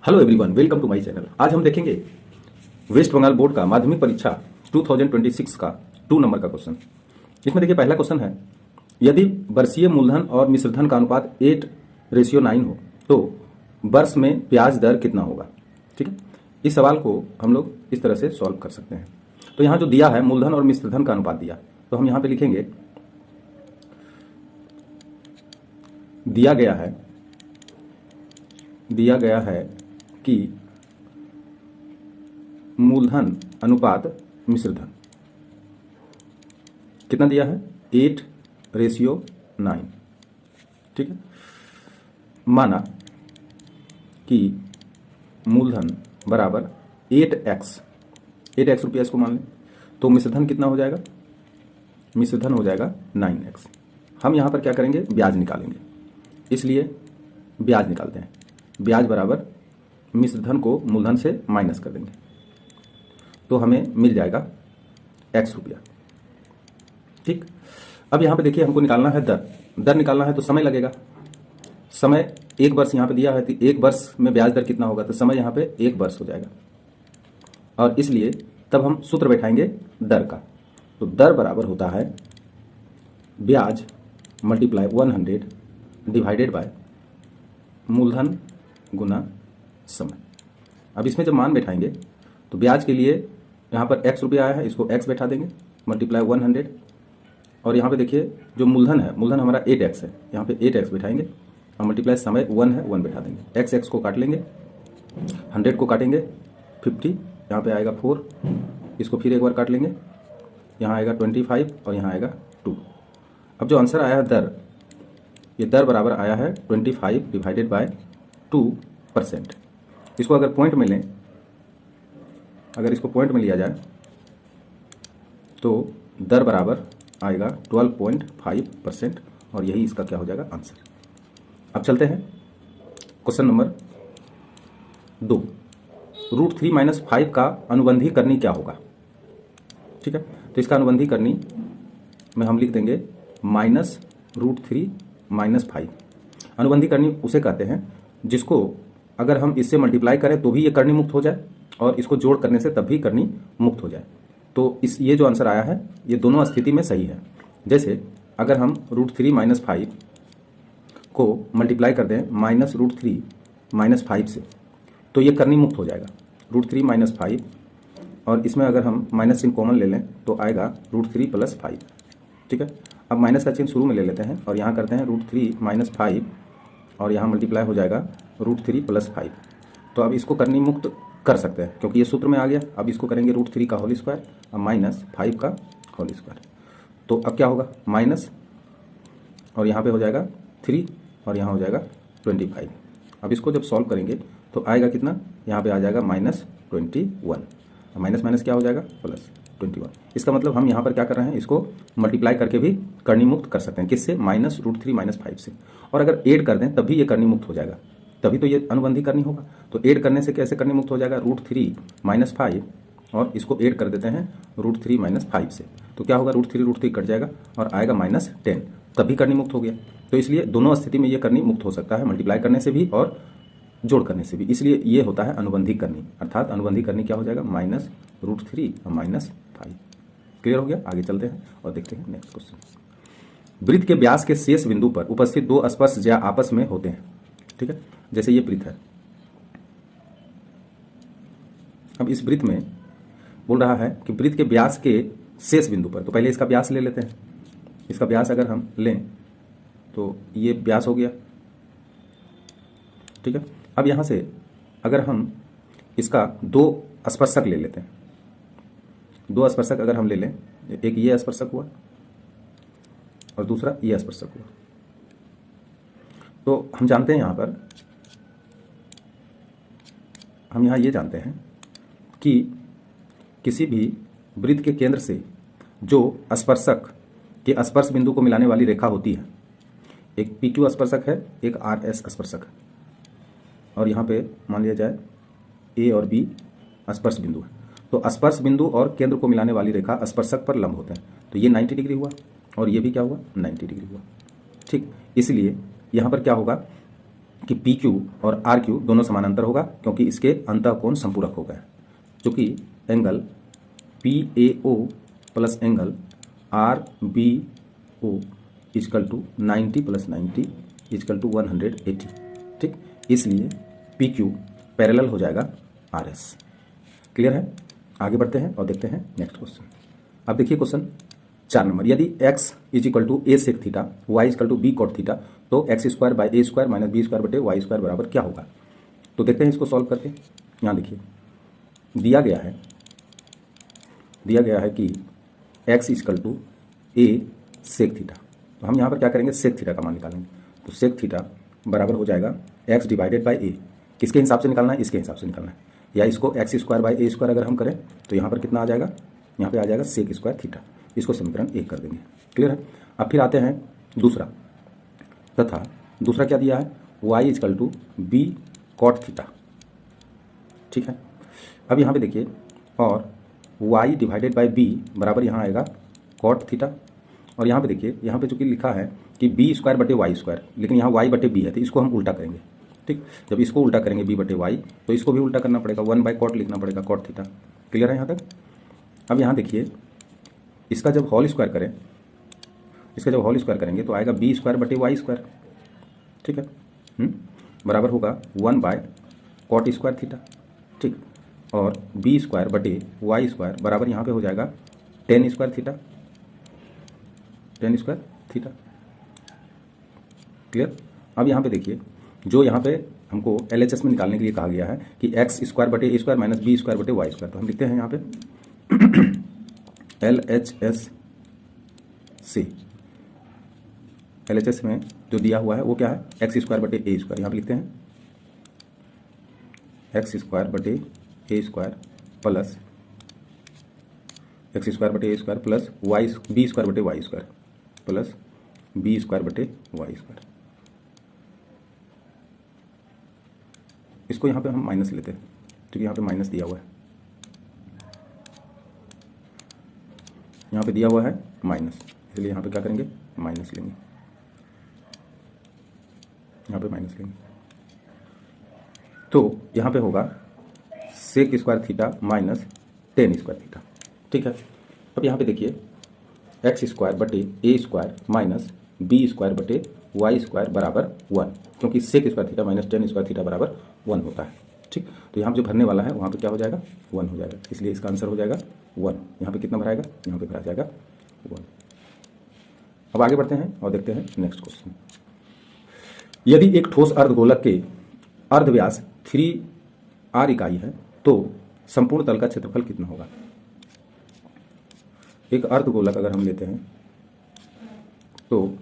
Hello everyone, welcome to my channel. आज हम देखेंगे वेस्ट बंगाल बोर्ड का माध्यमिक परीक्षा 2026 का 2 नंबर का क्वेश्चन। इसमें देखिए पहला क्वेश्चन है, यदि वर्षीय मूलधन और मिश्रधन का अनुपात 8:9 हो तो वर्ष में ब्याज दर कितना होगा। ठीक है, इस सवाल को हम लोग इस तरह से सॉल्व कर सकते हैं। तो यहाँ जो दिया है मूलधन और मिश्रधन का अनुपात दिया, तो हम यहाँ पे लिखेंगे दिया गया है कि मूलधन अनुपात मिश्रधन कितना दिया है 8:9। ठीक है, माना कि मूलधन बराबर 8x रुपया इसको मान लें, तो मिश्रधन कितना हो जाएगा, मिश्रधन हो जाएगा 9x। हम यहां पर क्या करेंगे, ब्याज निकालेंगे, इसलिए ब्याज निकालते हैं। ब्याज बराबर मिश्रधन को मूलधन से माइनस कर देंगे तो हमें मिल जाएगा x रुपया। ठीक, अब यहां पे देखिए हमको निकालना है दर निकालना है तो समय लगेगा। समय 1 वर्ष यहां पे दिया है, तो 1 वर्ष में ब्याज दर कितना होगा, तो समय यहां पे 1 वर्ष हो जाएगा और इसलिए तब हम सूत्र बैठाएंगे दर का। तो दर बराबर होता है ब्याज मल्टीप्लाई 100 डिवाइडेड बाय मूलधन गुना समय। अब इसमें जब मान बैठाएंगे तो ब्याज के लिए यहाँ पर x रुपया आया है, इसको x बैठा देंगे मल्टीप्लाई 100 और यहाँ पे देखिए जो मूलधन है, मूलधन हमारा 8x है, यहाँ पे 8x बैठाएंगे और मल्टीप्लाई समय 1 है, 1 बैठा देंगे। x को काट लेंगे, 100 को काटेंगे 50, यहाँ पे आएगा 4, इसको फिर एक बार काट लेंगे, यहाँ आएगा 25 और यहाँ आएगा 2। अब जो आंसर आया है दर, ये दर बराबर आया है 25 डिवाइडेड बाय 2%। इसको अगर पॉइंट में लें, अगर इसको पॉइंट में लिया जाए तो दर बराबर आएगा 12.5% और यही इसका क्या हो जाएगा आंसर। अब चलते हैं क्वेश्चन नंबर 2। √3 - 5 का अनुबंधी करनी क्या होगा। ठीक है, तो इसका अनुबंधी करनी में हम लिख देंगे -√3 - 5। अनुबंधी करनी उसे कहते हैं जिसको अगर हम इससे मल्टीप्लाई करें तो भी ये करनी मुक्त हो जाए और इसको जोड़ करने से तब भी करनी मुक्त हो जाए। तो ये जो आंसर आया है ये दोनों स्थिति में सही है। जैसे अगर हम √3 - 5 को मल्टीप्लाई कर दें -√3 - 5 से तो ये करनी मुक्त हो जाएगा √3 - 5 और इसमें अगर हम माइनस चिन्ह कॉमन ले लें तो आएगा √3 + 5। ठीक है, अब माइनस का चिन्ह शुरू में ले लेते हैं और यहाँ करते हैं √3 - 5 और यहाँ मल्टीप्लाई हो जाएगा √3 + 5। तो अब इसको करनी मुक्त कर सकते हैं क्योंकि ये सूत्र में आ गया। अब इसको करेंगे √3 का होल स्क्वायर और -5 का होल स्क्वायर। तो अब क्या होगा, माइनस और यहाँ पे हो जाएगा 3 और यहाँ हो जाएगा 25। अब इसको जब सॉल्व करेंगे तो आएगा कितना, यहाँ पे आ जाएगा -21। माइनस माइनस क्या हो जाएगा, +21। इसका मतलब हम यहाँ पर क्या कर रहे हैं, इसको मल्टीप्लाई करके भी करनी मुक्त कर सकते हैं। किससे, -√3 - 5 से। और अगर ऐड कर दें तब भी ये करनी मुक्त हो जाएगा, तभी तो ये अनुबंधी करनी होगा। तो ऐड करने से कैसे करनी मुक्त हो जाएगा, √3 - 5 और इसको ऐड कर देते हैं √3 - 5 से। तो क्या होगा, √3 कट जाएगा और आएगा -10, तभी करनी मुक्त हो गया। तो इसलिए दोनों स्थिति में ये करनी मुक्त हो सकता है, मल्टीप्लाई करने से भी और जोड़ करने से भी। इसलिए ये होता है अनुबंधी करनी, अर्थात अनुबंधी करनी क्या हो जाएगा, -√3 और -5। क्लियर हो गया। आगे चलते हैं और देखते हैं नेक्स्ट क्वेश्चन। वृत्त के व्यास के शेष बिंदु पर उपस्थित 2 स्पर्श ज्या आपस में होते हैं। ठीक है, जैसे ये वृत्त है। अब इस वृत्त में बोल रहा है कि वृत्त के व्यास के शेष बिंदु पर, तो पहले इसका व्यास ले लेते हैं। इसका व्यास अगर हम लें तो ये व्यास हो गया। ठीक है, अब यहां से अगर हम इसका 2 स्पर्शक ले लेते हैं, 2 स्पर्शक अगर हम ले लें, एक ये स्पर्शक हुआ और दूसरा ये स्पर्शक हुआ, तो हम जानते हैं हम यहाँ ये जानते हैं कि किसी भी वृत्त के केंद्र से जो स्पर्शक के स्पर्श बिंदु को मिलाने वाली रेखा होती है, एक P2 स्पर्शक है, एक RS स्पर्शक है और यहाँ पे मान लिया जाए A और B स्पर्श बिंदु है। तो स्पर्श बिंदु और केंद्र को मिलाने वाली रेखा स्पर्शक पर लंब होते हैं। तो ये 90 डिग्री हुआ और ये भी क्या हुआ, 90 डिग्री हुआ। ठीक, इसलिए यहाँ पर क्या होगा कि पी क्यू और आर क्यू दोनों समानांतर होगा क्योंकि इसके अंतःकोण संपूरक हो गए, चूंकि angle P A O plus angle R B O is equal to 90 + 90 is equal to 180। ठीक, इसलिए पी क्यू पैरेलल हो जाएगा आर एस। क्लियर है? आगे बढ़ते हैं और देखते हैं नेक्स्ट क्वेश्चन। अब देखिए क्वेश्चन 4 नंबर, यदि x is equal to A sec theta y is equal to B cot theta तो x² by A square minus B square बटे वाई स्क्वायर बराबर क्या होगा? तो देखते हैं इसको सॉल्व करके। यहाँ देखिए दिया गया है कि x is equal to A sec theta, तो हम यहाँ पर क्या करेंगे, सेक थीटा का मान निकालेंगे। तो सेक थीटा बराबर हो जाएगा x डिवाइडेड बाई ए। किसके हिसाब से निकालना है? इसके हिसाब से निकालना है, या इसको x² बाई ए स्क्वायर अगर हम करें तो यहाँ पर कितना आ जाएगा, यहाँ पे आ जाएगा सेक स्क्वायर थीटा। इसको समीकरण 1 कर देंगे। क्लियर है? अब फिर आते हैं दूसरा, तथा दूसरा क्या दिया है, y is equal to B cot theta. ठीक है, अब यहाँ पे देखिए, और y डिवाइडेड बाई बी बराबर यहाँ आएगा कॉट थीटा। और यहाँ पे देखिए, यहाँ पे चूंकि लिखा है कि बी स्क्वायर बटे वाई स्क्वायर, लेकिन यहाँ y बटे बी है, तो इसको हम उल्टा करेंगे। ठीक, जब इसको उल्टा करेंगे b बटे वाई, तो इसको भी उल्टा करना पड़ेगा, 1 बाई कॉट लिखना पड़ेगा, कॉट थीटा। क्लियर है यहाँ तक? अब यहाँ देखिए, इसका जब होल स्क्वायर करेंगे तो आएगा बी स्क्वायर बटे वाई स्क्वायर। ठीक है, बराबर होगा 1 बाय कॉट स्क्वायर थीटा। ठीक, और बी स्क्वायर बटे वाई स्क्वायर बराबर यहाँ पे हो जाएगा टेन स्क्वायर थीटा। क्लियर? अब यहाँ पे देखिए, जो यहाँ पे हमको LHS में निकालने के लिए कहा गया है कि x² बटे A square minus B square बटे वाई स्क्वायर, तो हम लिखते हैं यहाँ पे LHS से, LHS में जो दिया हुआ है वो क्या है, x² बटे ए स्क्वायर। यहाँ पे लिखते हैं x² बटे ए स्क्वायर प्लस x² बटे A square plus B square बटे Y square plus B square बटे वाई स्क्वायर। इसको यहाँ पे हम माइनस लेते हैं क्योंकि यहाँ पे माइनस दिया हुआ है, यहाँ पे दिया हुआ है माइनस, इसलिए यहाँ पे क्या करेंगे, माइनस लेंगे, यहाँ पे माइनस लेंगे। तो यहाँ पे होगा sec square theta minus tan square theta. ठीक है, अब यहाँ पे देखिए x² बटे A square minus B square बटे वाई स्क्वायर बराबर 1, क्योंकि sec square theta minus tan square theta बराबर 1 होता है। ठीक, तो यहाँ जो भरने वाला है वहाँ पे क्या हो जाएगा, 1 हो जाएगा, इसलिए इसका आंसर हो जाएगा 1। यहाँ पे कितना भराएगा, यहाँ पे भरा जाएगा 1। अब आगे बढ़ते हैं और देखते हैं नेक्स्ट क्वेश्चन। यदि एक ठोस अर्धगोलक के अर्धव्यास 3r इकाई है तो संपूर्ण तल का क्षेत्रफल कितना होगा? एक अर्धगोलक अगर हम लेते हैं तो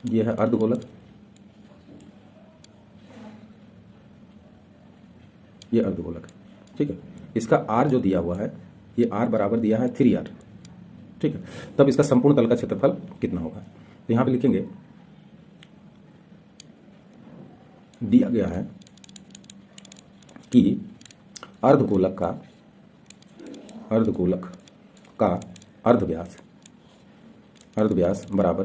यह है अर्धगोलक, ये अर्धगोलक है। ठीक है, इसका r जो दिया हुआ है, ये r बराबर दिया है 3r। ठीक है, तब इसका संपूर्ण तल का क्षेत्रफल कितना होगा? तो यहाँ पे लिखेंगे, दिया गया है कि अर्धगोलक का अर्धव्यास बराबर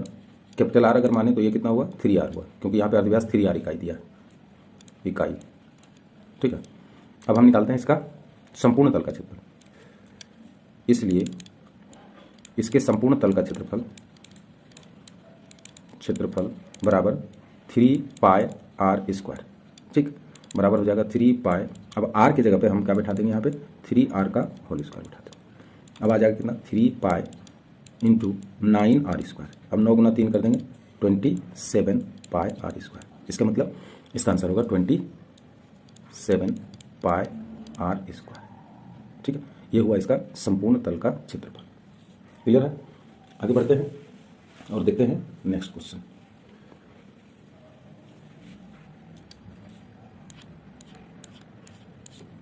कैपिटल R अगर माने तो ये कितना हुआ, 3r हुआ, क्योंकि यहाँ पे अर्धव्यास 3r इकाई दिया है, इकाई। ठीक है, अब हम निकालते हैं इसका संपूर्ण तल का क्षेत्रफल, इसलिए इसके संपूर्ण तल का क्षेत्रफल बराबर 3 पाई r स्क्वायर। ठीक, बराबर हो जाएगा 3 पाई, अब r की जगह पे हम क्या बैठा देंगे, यहाँ पे 3r का होल स्क्वायर बैठा देंगे। अब आ जाएगा कितना, 3 पाई इंटू 9r स्क्वायर। अब 9 गुना 3 कर देंगे, 27 पाई r स्क्वायर। इसका मतलब इसका आंसर होगा 27 पाई r स्क्वायर। ठीक है, ये हुआ इसका संपूर्ण तल का क्षेत्रफल। क्लियर है? आगे बढ़ते हैं और देखते हैं नेक्स्ट क्वेश्चन।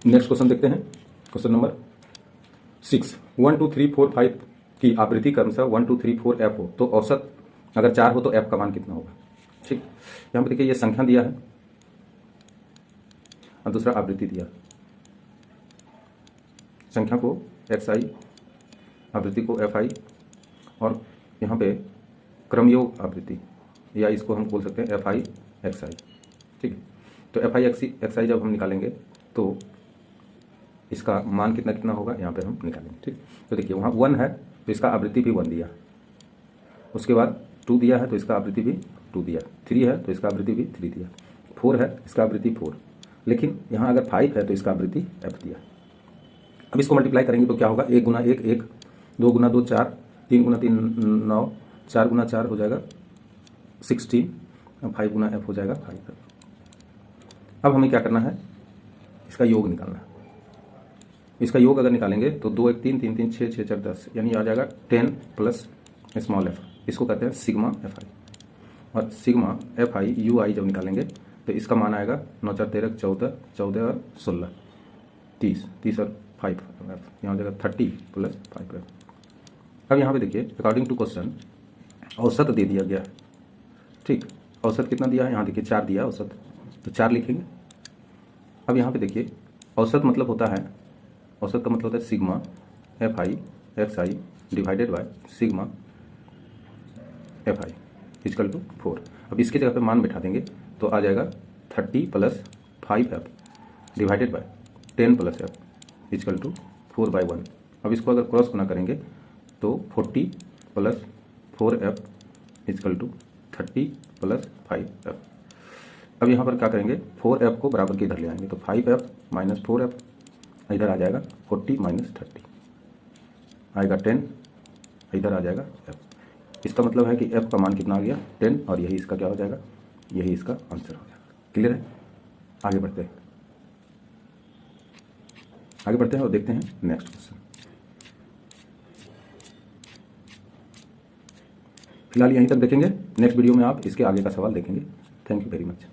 नेक्स्ट क्वेश्चन देखते हैं, क्वेश्चन नंबर 6। 1 2 3 4 5 की आवृत्ति क्रमशः 1 2 3 4 f हो तो औसत अगर 4 हो तो f का मान कितना होगा? ठीक, यहाँ पे देखिए ये संख्या दिया है और दूसरा आवृत्ति दिया, संख्या को xi, आवृत्ति को fi, और यहाँ पे क्रमयोग आवृत्ति, या इसको हम बोल सकते हैं fi एक्स आई। ठीक है, तो एफ आई एक्स आई जब हम निकालेंगे तो इसका मान कितना कितना होगा यहाँ पे हम निकालेंगे। ठीक, तो देखिए वहाँ 1 है तो इसका आवृत्ति भी 1 दिया, उसके बाद 2 दिया है तो इसका आवृत्ति भी 2 दिया, 3 है तो इसका आवृत्ति भी 3 दिया, 4 है इसका आवृत्ति 4, लेकिन यहाँ अगर 5 है तो इसका आवृत्ति एफ दिया। अब इसको मल्टीप्लाई करेंगे तो क्या होगा, 1 गुना 1 1, 2 गुना 2 4, 3 गुना 3 9, 4 गुना 4 हो जाएगा 16, 5 गुना एफ हो जाएगा 5। अब हमें क्या करना है, इसका योग निकालना है। इसका योग अगर निकालेंगे तो 2 1 3 3 3 6 6 4 10 यानी आ जाएगा 10 प्लस स्मॉल एफ, इसको कहते हैं सिग्मा एफ आई। और सिग्मा एफ आई यू आई जब निकालेंगे तो इसका मान आएगा 9 4 13 14, 14 और 16 30, 30 और 5 एफ, यहाँ हो जाएगा 30 प्लस 5 एफ। अब यहाँ पे देखिए अकॉर्डिंग टू क्वेश्चन औसत दे दिया गया। ठीक, औसत कितना दिया है, यहाँ देखिए 4 दिया औसत, तो 4 लिखेंगे। अब यहाँ पे देखिए औसत मतलब होता है, औसत का मतलब होता है sigma F I X I divided by sigma F I is equal to 4। अब इसके जगह पे मान बैठा देंगे तो आ जाएगा 30 plus 5 F divided by 10 plus F is equal to 4/1। अब इसको अगर क्रॉस गुना करेंगे तो 40 plus 4 F is equal to 30 plus 5 F. अब यहाँ पर क्या करेंगे, 4 एफ को बराबर के इधर ले आएंगे तो 5 एफ माइनस 4 एफ, इधर आ जाएगा 40 माइनस 30 आएगा 10, इधर आ जाएगा एफ। इसका मतलब है कि एफ का मान कितना आ गया 10, और यही इसका क्या हो जाएगा, यही इसका आंसर हो जाएगा। क्लियर है, आगे बढ़ते हैं, आगे बढ़ते हैं और देखते हैं नेक्स्ट क्वेश्चन। फिलहाल यहीं तक देखेंगे, नेक्स्ट वीडियो में आप इसके आगे का सवाल देखेंगे। Thank you very much.